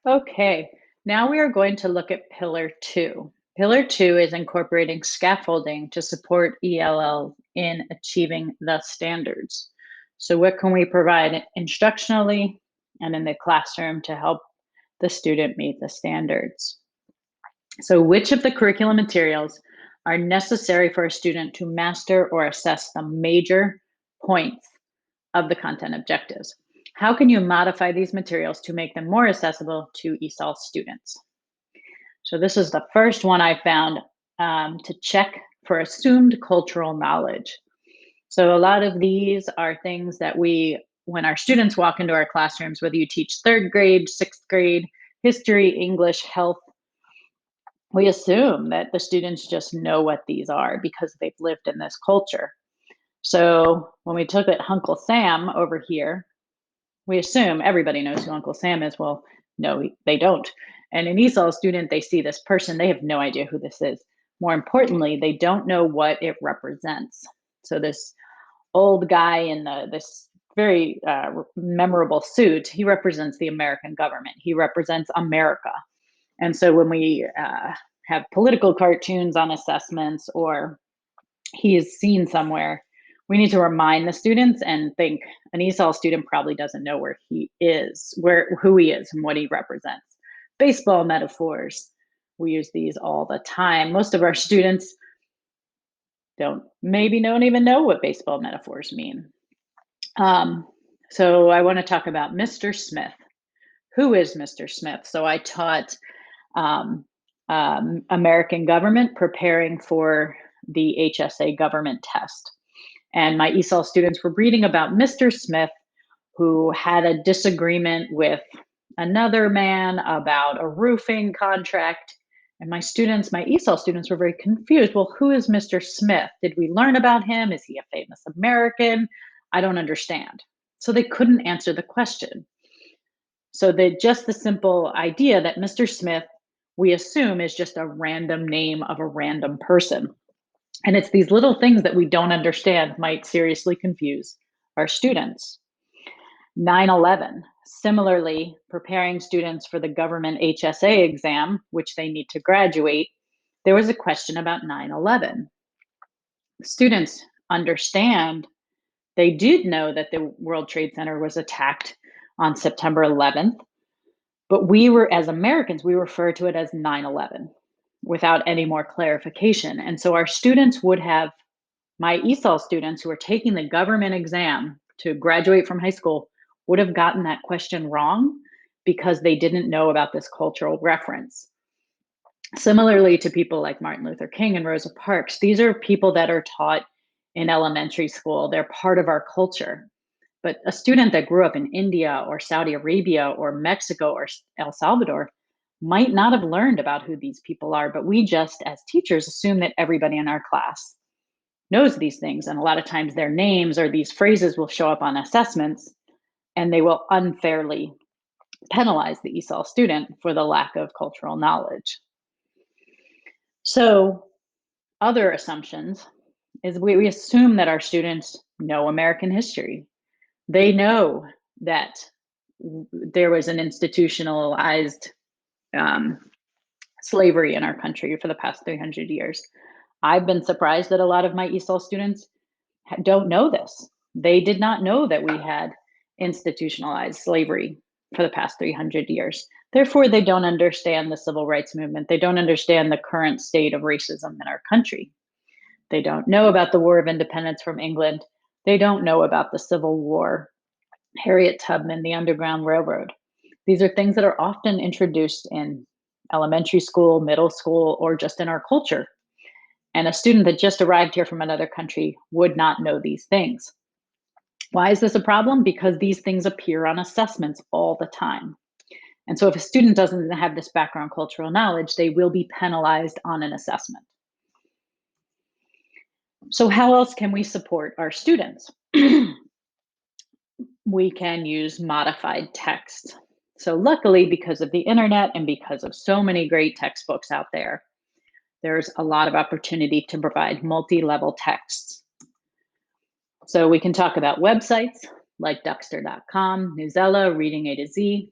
Okay, now we are going to look at Pillar 2. Pillar 2 is incorporating scaffolding to support ELL in achieving the standards. So, what can we provide instructionally and in the classroom to help the student meet the standards? So, which of the curriculum materials are necessary for a student to master or assess the major points of the content objectives? How can you modify these materials to make them more accessible to ESOL students? So, this is the first one I found to check for assumed cultural knowledge. So, a lot of these are things that when our students walk into our classrooms, whether you teach third grade, sixth grade, history, English, health, we assume that the students just know what these are because they've lived in this culture. So, when we took it Uncle Sam over here, we assume everybody knows who Uncle Sam is. Well, no, they don't. And an ESOL student, they see this person, they have no idea who this is. More importantly, they don't know what it represents. So this old guy in this very memorable suit, he represents the American government. He represents America. And so when we have political cartoons on assessments or he is seen somewhere, we need to remind the students and think an ESOL student probably doesn't know where he is, who he is and what he represents. Baseball metaphors, we use these all the time. Most of our students don't even know what baseball metaphors mean. Um, so I want to talk about Mr. Smith. Who is Mr. Smith? So I taught um, American government preparing for the HSA government test. And my ESOL students were reading about Mr. Smith, who had a disagreement with another man about a roofing contract. And my ESOL students were very confused. Well, who is Mr. Smith? Did we learn about him? Is he a famous American? I don't understand. So they couldn't answer the question. So just the simple idea that Mr. Smith, we assume, is just a random name of a random person. And it's these little things that we don't understand might seriously confuse our students. 9/11, similarly, preparing students for the government HSA exam, which they need to graduate, there was a question about 9/11. Students understand, they did know that the World Trade Center was attacked on September 11th, but as Americans, we refer to it as 9/11 without any more clarification. And so our students would have, my ESOL students who are taking the government exam to graduate from high school would have gotten that question wrong because they didn't know about this cultural reference. Similarly to people like Martin Luther King and Rosa Parks, these are people that are taught in elementary school. They're part of our culture. But a student that grew up in India or Saudi Arabia or Mexico or El Salvador might not have learned about who these people are, but we just, as teachers, assume that everybody in our class knows these things. And a lot of times their names or these phrases will show up on assessments and they will unfairly penalize the ESOL student for the lack of cultural knowledge. So, other assumptions is we assume that our students know American history. They know that there was an institutionalized um, slavery in our country for the past 300 years. I've been surprised that a lot of my ESOL students don't know this. They did not know that we had institutionalized slavery for the past 300 years. Therefore, they don't understand the civil rights movement. They don't understand the current state of racism in our country. They don't know about the War of Independence from England. They don't know about the Civil War, Harriet Tubman, the Underground Railroad. These are things that are often introduced in elementary school, middle school, or just in our culture. And a student that just arrived here from another country would not know these things. Why is this a problem? Because these things appear on assessments all the time. And so if a student doesn't have this background cultural knowledge, they will be penalized on an assessment. So how else can we support our students? We can use modified text. So luckily, because of the internet and because of so many great textbooks out there, there's a lot of opportunity to provide multi-level texts. So we can talk about websites like Duxter.com, Newsela, Reading A to Z.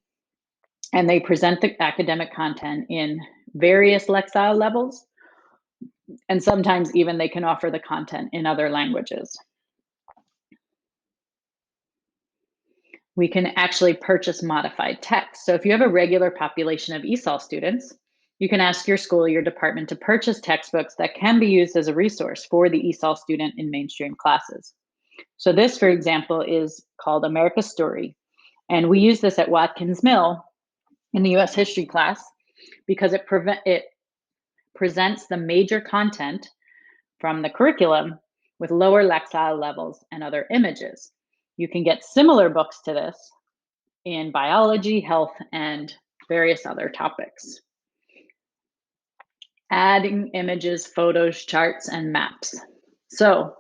and they present the academic content in various Lexile levels, and sometimes even they can offer the content in other languages. We can actually purchase modified text. So if you have a regular population of ESOL students, you can ask your school or your department to purchase textbooks that can be used as a resource for the ESOL student in mainstream classes. So this, for example, is called America's Story. And we use this at Watkins Mill in the US history class because it presents the major content from the curriculum with lower Lexile levels and other images. You can get similar books to this in biology, health, and various other topics. Adding images, photos, charts, and maps. So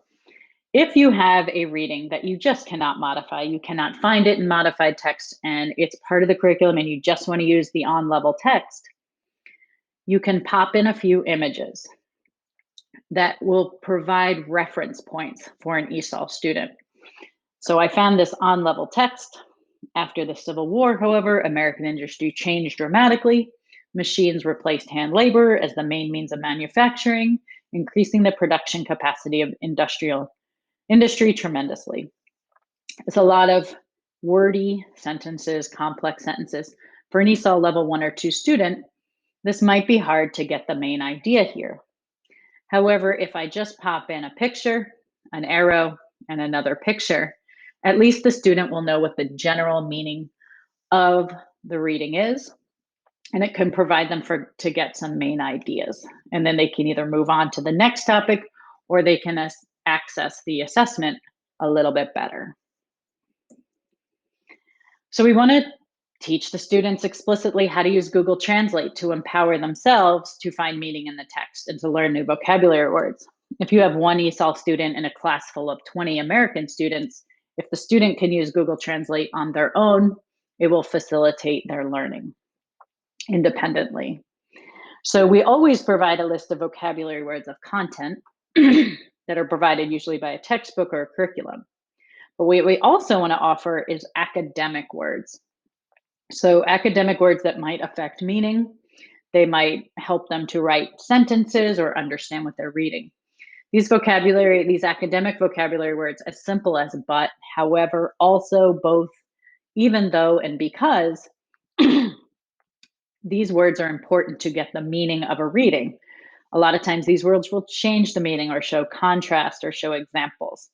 if you have a reading that you just cannot modify, you cannot find it in modified text, and it's part of the curriculum and you just want to use the on-level text, you can pop in a few images that will provide reference points for an ESOL student. So I found this on-level text. After the Civil War, however, American industry changed dramatically. Machines replaced hand labor as the main means of manufacturing, increasing the production capacity of industry tremendously. It's a lot of wordy sentences, complex sentences. For an ESOL level 1 or 2 student, this might be hard to get the main idea here. However, if I just pop in a picture, an arrow, and another picture, at least the student will know what the general meaning of the reading is, and it can provide them to get some main ideas. And then they can either move on to the next topic or they can access the assessment a little bit better. So we want to teach the students explicitly how to use Google Translate to empower themselves to find meaning in the text and to learn new vocabulary words. If you have one ESOL student in a class full of 20 American students, if the student can use Google Translate on their own, it will facilitate their learning independently. So we always provide a list of vocabulary words of content that are provided usually by a textbook or a curriculum. But what we also want to offer is academic words. So academic words that might affect meaning, they might help them to write sentences or understand what they're reading. These academic vocabulary words, as simple as but, however, also, both, even though, and because, these words are important to get the meaning of a reading. A lot of times these words will change the meaning or show contrast or show examples.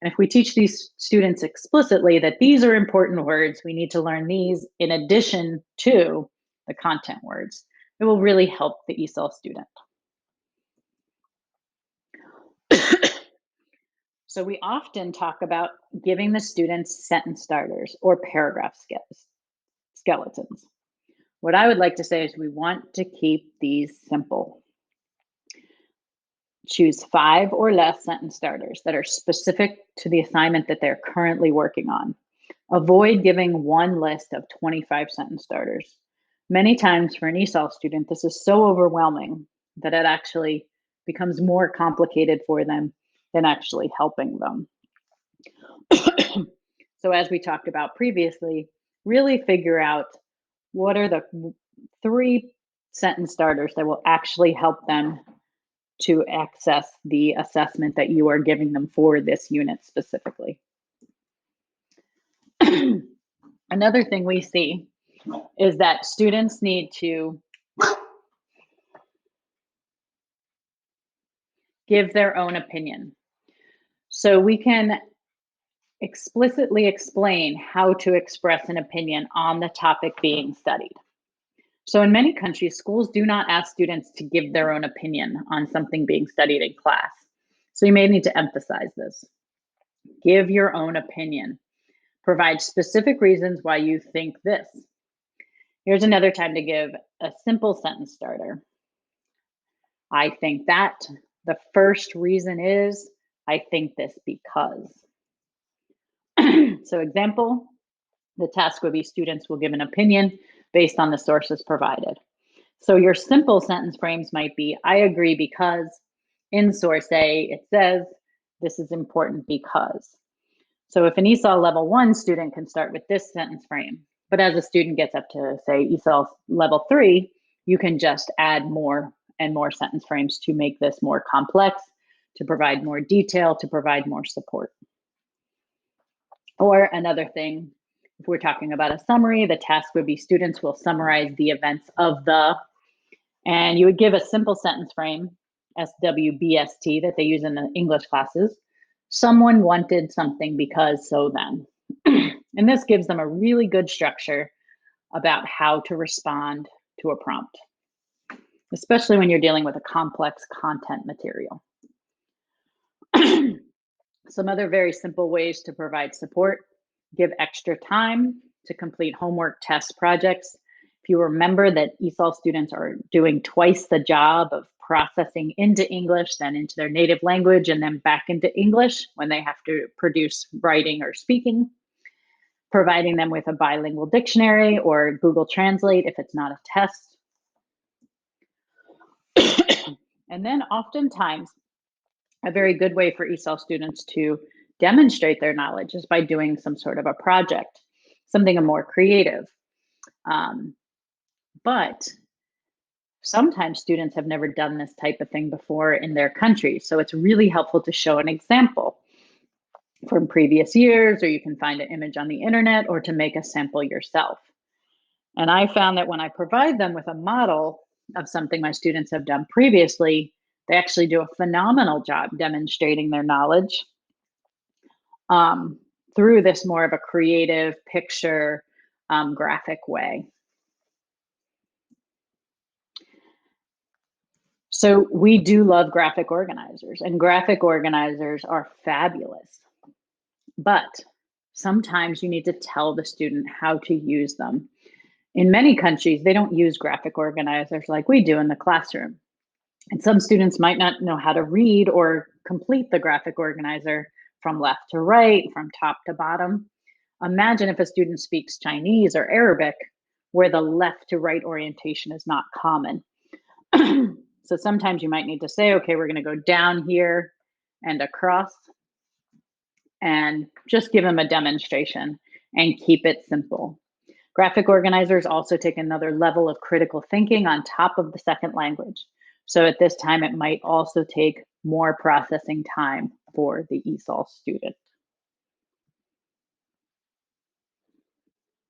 And if we teach these students explicitly that these are important words, we need to learn these in addition to the content words, it will really help the ESOL student. So we often talk about giving the students sentence starters or paragraph skeletons. What I would like to say is we want to keep these simple. Choose 5 or less sentence starters that are specific to the assignment that they're currently working on. Avoid giving one list of 25 sentence starters. Many times for an ESOL student, this is so overwhelming that it actually becomes more complicated for them than actually helping them. So as we talked about previously, really figure out what are the 3 sentence starters that will actually help them to access the assessment that you are giving them for this unit specifically. Another thing we see is that students need to give their own opinion. So we can explicitly explain how to express an opinion on the topic being studied. So in many countries, schools do not ask students to give their own opinion on something being studied in class. So you may need to emphasize this. Give your own opinion. Provide specific reasons why you think this. Here's another time to give a simple sentence starter. I think that. The first reason is, I think this because. So example, the task would be students will give an opinion based on the sources provided. So your simple sentence frames might be, I agree because in source A, it says this is important because. So if an ESOL level 1 student can start with this sentence frame, But as a student gets up to, say, ESOL level 3, you can just add more and more sentence frames to make this more complex, to provide more detail, to provide more support. Or another thing, if we're talking about a summary, the task would be students will summarize the events of the, and you would give a simple sentence frame, SWBST, that they use in the English classes. Someone wanted something because so then. And this gives them a really good structure about how to respond to a prompt, especially when you're dealing with a complex content material. Some other very simple ways to provide support: give extra time to complete homework, tests, projects. If you remember that ESOL students are doing twice the job of processing into English, then into their native language, and then back into English when they have to produce writing or speaking, providing them with a bilingual dictionary or Google Translate if it's not a test. And then oftentimes, a very good way for ESOL students to demonstrate their knowledge is by doing some sort of a project, something more creative. But sometimes students have never done this type of thing before in their country. So it's really helpful to show an example from previous years, or you can find an image on the internet, or to make a sample yourself. And I found that when I provide them with a model of something my students have done previously, they actually do a phenomenal job demonstrating their knowledge through this more of a creative picture graphic way. So we do love graphic organizers, and graphic organizers are fabulous. But sometimes you need to tell the student how to use them. In many countries, they don't use graphic organizers like we do in the classroom. And some students might not know how to read or complete the graphic organizer from left to right, from top to bottom. Imagine if a student speaks Chinese or Arabic, where the left to right orientation is not common. So sometimes you might need to say, okay, we're going to go down here and across, and just give them a demonstration and keep it simple. Graphic organizers also take another level of critical thinking on top of the second language. So at this time, it might also take more processing time for the ESOL student.